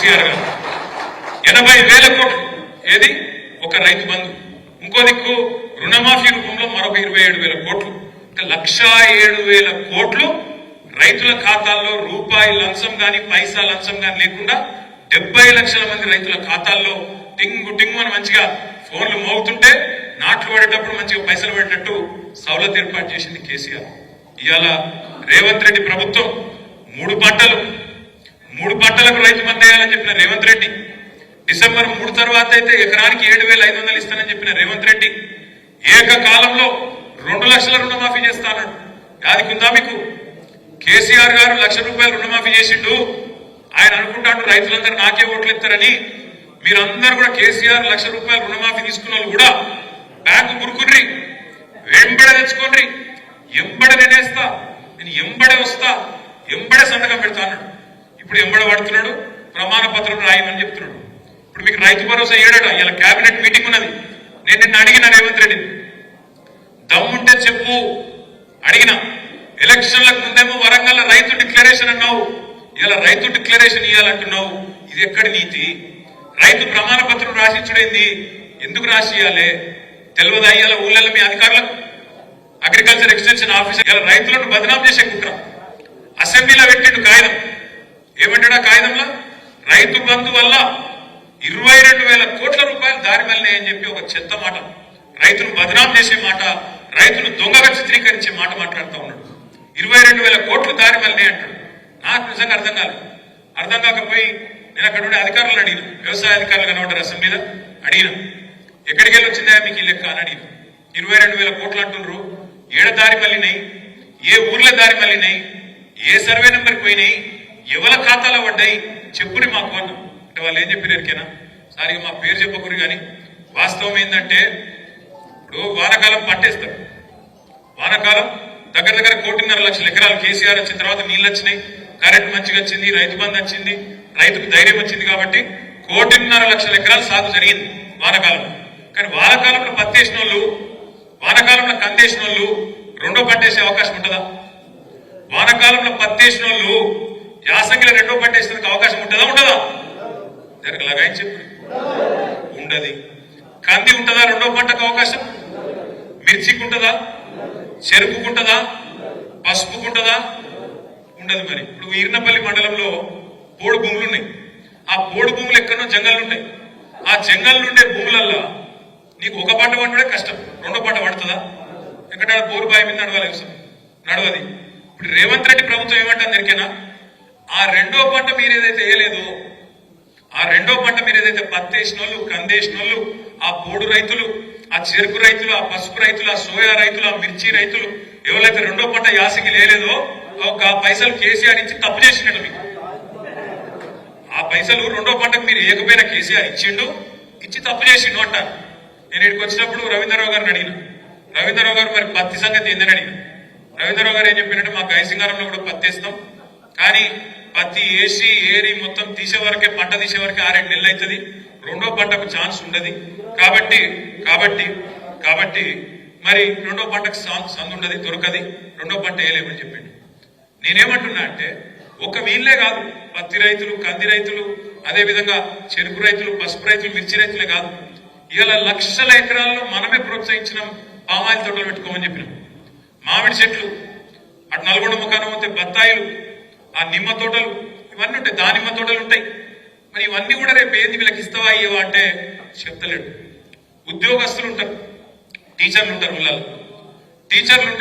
కేసీఆర్ గారు 80,000 కోట్లు ఏది ఒక రైతు బంధు, ఇంకో దిక్కు రుణమాఫీ రూపంలో మరొక 27,000 కోట్లు, 1,07,000 కోట్లు రైతుల ఖాతాల్లో రూపాయి లంచం గాని పైసా లంచం గాని లేకుండా 70 లక్షల మంది రైతుల ఖాతాల్లో టింగు టింగు అని మంచిగా ఫోన్లు మోగుతుంటే నాట్లు పడేటప్పుడు మంచిగా పైసలు పడేటట్టు సౌలత్ ఏర్పాటు చేసింది కేసీఆర్. ఇవాళ రేవంత్ రెడ్డి ప్రభుత్వం 3 పంటలకు రైతు బంధు వేయాలని చెప్పిన రేవంత్ రెడ్డి, డిసెంబర్ 3 తర్వాత అయితే ఎకరానికి 7,500 ఇస్తానని చెప్పిన రేవంత్ రెడ్డి ఏకకాలంలో 2 లక్షల రుణమాఫీ చేస్తానన్నాడు. యాదికుందా మీకు? కేసీఆర్ గారు ₹1,00,000 రుణమాఫీ చేసిండు. ఆయన అనుకుంటాడు రైతులందరూ నాకే ఓట్లు ఇస్తారని. మీరందరూ కూడా కేసీఆర్ ₹1,00,000 రుణమాఫీ తీసుకున్న వాళ్ళు కూడా బ్యాంకు గురుకుర్రి, వెంబడే తెచ్చుకోండి, ఎంబడే నేనేస్తా, నేను ఎంబడే వస్తా, ఎంబడే సంతకం పెడతా అన్నాడు. ఇప్పుడు ఎంబడ పడుతున్నాడు, ప్రమాణ పత్రం రాయమని చెప్తున్నాడు. ఇప్పుడు మీకు రైతు భరోసా ఏడట, ఇలా కేబినెట్ మీటింగ్ ఉన్నది. నేను నిన్న అడిగిన రేవంత్ రెడ్డిని, దమ్ముంటే చెప్పు అడిగిన. ఎలక్షన్లకు ముందేమో వరంగల్ రైతు డిక్లరేషన్ అన్నావు, ఇలా రైతు డిక్లరేషన్ ఇవ్వాలంటున్నావు. ఇది ఎక్కడి నీతి? రైతు ప్రమాణ పత్రం రాసిచ్చుడైంది, ఎందుకు రాసి ఇవ్వాలి? తెలియదు అయ్యాల ఊళ్ళల్లో మీ అధికారులకు, అగ్రికల్చర్ ఎక్స్టెన్షన్ ఆఫీసర్ ఇలా రైతులను బదనాం చేసే కుట్ర. అసెంబ్లీలో పెట్టిండు కాగితం, ఏమంటాడా కాగితంలో? రైతు బంధు వల్ల 22,000 కోట్ల రూపాయలు దారి మళ్ళీ చెప్పి ఒక చెత్త మాట, రైతును బదనాం చేసే మాట, రైతును దొంగగా చిత్రీకరించే మాట మాట్లాడుతూ ఉన్నాడు. 22,000 కోట్లు దారి మళ్ళీ అంటాడు. నాకు నిజంగా అర్థం కాలేదు. అర్థం కాకపోయి నేను అక్కడ ఉండే అధికారులను అడిగిన, వ్యవసాయ అధికారులు కనబడ్డారు అసెంబ్లీలో, అడిగిన ఎక్కడికి వెళ్ళి వచ్చిందా మీకు ఈ లెక్క అని అడిగిన. 22,000 కోట్లు అంటున్నారు, ఏడ దారి మళ్ళీనాయి, ఏ ఊర్లో దారి మళ్ళీనాయి, ఏ సర్వే నెంబర్కి పోయినాయి, ఎవరి ఖాతాలో పడ్డాయి చెప్పుని మాకు అన్నాం. అంటే వాళ్ళు ఏం చెప్పిన ఎరికేనా? సారిగా మా పేరు చెప్పకూరు, కానీ వాస్తవం ఏంటంటే ఇప్పుడు వానాకాలం పట్టేస్తారు. వానాకాలం దగ్గర 1.5 లక్షల ఎకరాలు కేసీఆర్ వచ్చిన తర్వాత నీళ్ళు వచ్చినాయి, కరెంట్ మంచిగా వచ్చింది, రైతు బంధు వచ్చింది, రైతుకు ధైర్యం వచ్చింది కాబట్టి 1.5 లక్షల ఎకరాలు సాగు జరిగింది వానాకాలం. కానీ వానాకాలంలో పత్తి వేసిన వాళ్ళు, వానాకాలంలో కందేసిన వాళ్ళు రెండో పంట వేసే అవకాశం ఉంటుందా? వానాకాలంలో పత్తి వేసిన వాళ్ళు యాసంగిలో రెండో పంట వేసేందుకు అవకాశం ఉంటుందా? ఉండదా? దానికి లగాయని చెప్పు ఉండదు. కంది ఉంటుందా రెండో పంటకు అవకాశం? మిర్చికి ఉంటుందా? చెరుకుకుంటుందా? పసుపుకుంటుందా? ఉండదు. మరి ఇప్పుడు ఈర్నపల్లి మండలంలో పోడు భూములు ఉన్నాయి. ఆ పోడు భూములు ఎక్కడో జంగళ్ళు ఉంటాయి. ఆ జంగళ్ళు ఉండే భూములల్లో నీకు ఒక పంట పండుడే కష్టం, రెండో పంట పడుతుందా? ఎక్కడ బోరు బాయి మీద నడవాలి, నడవది. ఇప్పుడు రేవంత్ రెడ్డి ప్రభుత్వం ఏమంటారు ఎరికేనా? ఆ రెండో పంట మీరు ఏదైతే వేయలేదో, ఆ రెండో పంట మీరు ఏదైతే పత్తి వేసిన వాళ్ళు, కందేసిన వాళ్ళు, ఆ పోడు రైతులు, ఆ చెరుకు రైతులు, ఆ పసుపు రైతులు, ఆ సోయా రైతులు, ఆ మిర్చి రైతులు ఎవరైతే రెండో పంట యాసకి లేలేదో ఒక పైసలు కేసీఆర్ ఇచ్చి తప్పు చేసినట్టు. మీకు ఆ పైసలు రెండో పంటకు మీరు ఏకపోయినా కేసీఆర్ ఇచ్చిండు, ఇచ్చి తప్పు చేసిండు అంటారు. నేను ఇక్కడికి వచ్చినప్పుడు రవీంద్రరావు గారిని అడిగిన, రవీంద్రరావు గారు మరి పత్తి సంగతి ఏందని అడిగిన. రవీంద్రరావు గారు ఏం చెప్పినట్టు, మా గైసింగారంలో కూడా పత్తి వేస్తాం, కానీ పత్తి వేసి ఏరి మొత్తం తీసే వరకే, పంట తీసే వరకే 6-7 నెలలు అవుతుంది, రెండో పంటకు ఛాన్స్ ఉండదు. కాబట్టి కాబట్టి కాబట్టి మరి రెండో పంటకు సందు ఉండదు, దొరకది, రెండో పంట వేయలేమని చెప్పిండు. నేనేమంటున్నా అంటే ఒక వీళ్ళే కాదు, పత్తి రైతులు, కంది రైతులు, అదేవిధంగా చెరుకు రైతులు, పసుపు రైతులు, మిర్చి రైతులే కాదు, ఇలా లక్షల ఎకరాల్లో మనమే ప్రోత్సహించిన పామాయిల్ తోటలు పెట్టుకోమని చెప్పినాం. మామిడి చెట్లు, అటు నల్గొండ ముఖానం పోతే బత్తాయిలు, ఆ నిమ్మ తోటలు, ఇవన్నీ ఉంటాయి, దానిమ్మ తోటలు ఉంటాయి. మరి ఇవన్నీ కూడా రేపు ఏంది వీళ్ళకి ఇస్తావా అయ్యేవా అంటే చెప్తలేడు. ఉద్యోగస్తులు ఉంటారు, టీచర్లు ఉంటారు, ఊళ్ళలో టీచర్లు ఉంటే